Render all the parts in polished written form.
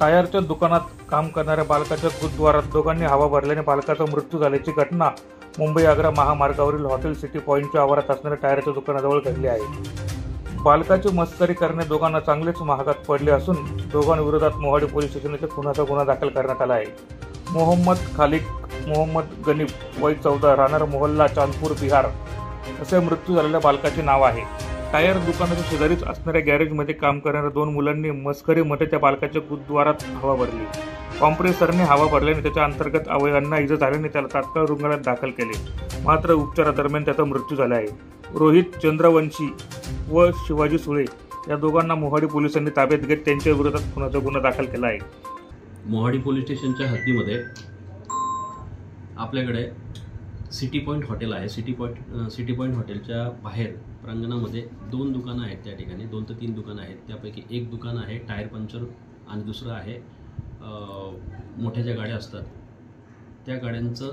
टायरच्या दुकानात काम करणाऱ्या बालकाच्या गुरुद्वारात दोघांनी हवा भरल्याने बालकाचा मृत्यू झाल्याची घटना मुंबई आग्रा महामार्गावरील हॉटेल सिटी पॉइंटच्या आवारात असणाऱ्या टायरच्या दुकानाजवळ घडली आहे। बालकाची मस्करी करणे दोघांना चांगलेच महागात पडले असून दोघांविरोधात मोहाडी पोलीस स्टेशन येथे खुनाचा गुन्हा दाखल करण्यात आला आहे। मोहम्मद खालिक मोहम्मद गनीफ वय 14 राहणार मोहल्ला चांदपूर बिहार असे मृत्यू झालेल्या बालकाचे नाव आहे। टायर दुकानाच्या शेजारीच असणाऱ्या गॅरेजमध्ये काम करणाऱ्या दोन मुलांनी मस्करीमध्ये त्या बालकाच्या गुरुद्वारात हवा भरली। कॉम्प्रेसरने हवा भरल्याने त्याच्या अंतर्गत अवयवांना इजा झाल्याने त्याला तात्काळ रुग्णालयात दाखल केले, मात्र उपचारादरम्यान त्याचा मृत्यू झाला आहे। रोहित चंद्रवंशी व शिवाजी सुळे या दोघांना मोहाडी पोलिसांनी ताब्यात घेत त्यांच्या विरोधात खुनाचा गुन्हा दाखल केला आहे। मोहाडी पोलीस स्टेशनच्या हद्दीमध्ये आपल्याकडे सिटी पॉइंट हॉटेल आहे। सिटी पॉइंट हॉटेलच्या बाहेर प्रांगणामध्ये दोन दुकानं आहेत। त्या ठिकाणी 2 ते 3 दुकानं आहेत। त्यापैकी एक दुकान आहे टायर पंक्चर आणि दुसरं आहे मोठ्या ज्या गाड्या असतात त्या गाड्यांचं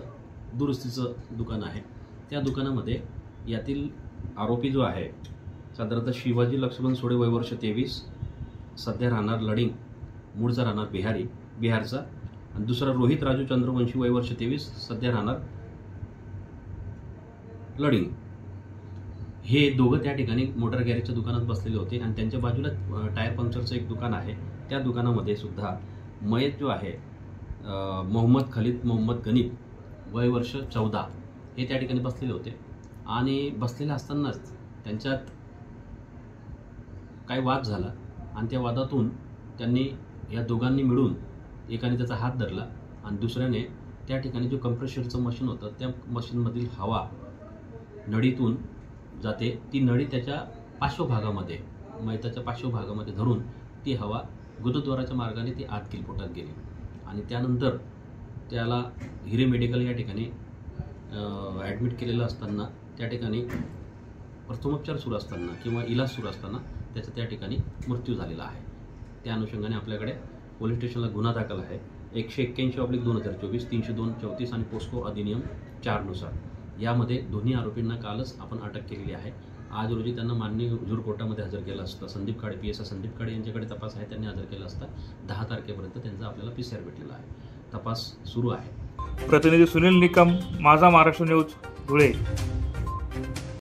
दुरुस्तीचं दुकान आहे। त्या दुकानामध्ये यातील आरोपी जो आहे साधारणतः शिवाजी लक्ष्मण सोडे वय वर्ष 23 सध्या राहणार लडिंग मूळचा राहणार बिहारचा आणि दुसरा रोहित राजू चंद्रवंशी वय वर्ष 23 सध्या राहणार लडिंग। हे दोघं त्या ठिकाणी मोटर गॅरेजच्या दुकानात बसलेले होते आणि त्यांच्या बाजूला टायर पंक्चरचं एक दुकान आहे। त्या दुकानामध्ये सुद्धा मयत जो आहे मोहम्मद खालिद मोहम्मद गनीफ वय वर्ष 14 हे त्या ठिकाणी बसलेले होते आणि बसलेले असतानाच त्यांच्यात काही वाद झाला आणि त्या वादातून त्यांनी या दोघांनी मिळून एकाने त्याचा हात धरला आणि दुसऱ्याने त्या ठिकाणी जो कंप्रेशरचं मशीन होतं त्या मशीनमधील हवा नळीतून जाते, ती नळी त्याच्या पार्श्वभागामध्ये मयताच्या पार्श्वभागामध्ये धरून ती हवा गुरुद्वाराच्या मार्गाने ती आत पोटात गेली आणि त्यानंतर त्याला हिरे मेडिकल या ठिकाणी ॲडमिट केलेलं असताना त्या ठिकाणी प्रथमोपचार सुरू असताना किंवा इलाज सुरू असताना त्याचा त्या ठिकाणी मृत्यू झालेला आहे। त्या अनुषंगाने आपल्याकडे पोलीस स्टेशनला गुन्हा दाखल आहे 181/2024 302/34 आणि पोस्को अधिनियम 4 नुसार। यामध्ये दोन्ही आरोपींना कालच आपण अटक केलेली आहे। आज रोजी त्यांना माननीय हुजूर कोर्टामध्ये हजर केलं असतं। संदीप काळे PSI संदीप काळे यांच्याकडे तपास आहे, त्यांनी हजर केला असता 10 तारखेपर्यंत त्यांचा आपल्याला PCR भेटलेला आहे। तपास सुरू आहे। प्रतिनिधी सुनील निकम, माझा महाराष्ट्र न्यूज, धुळे।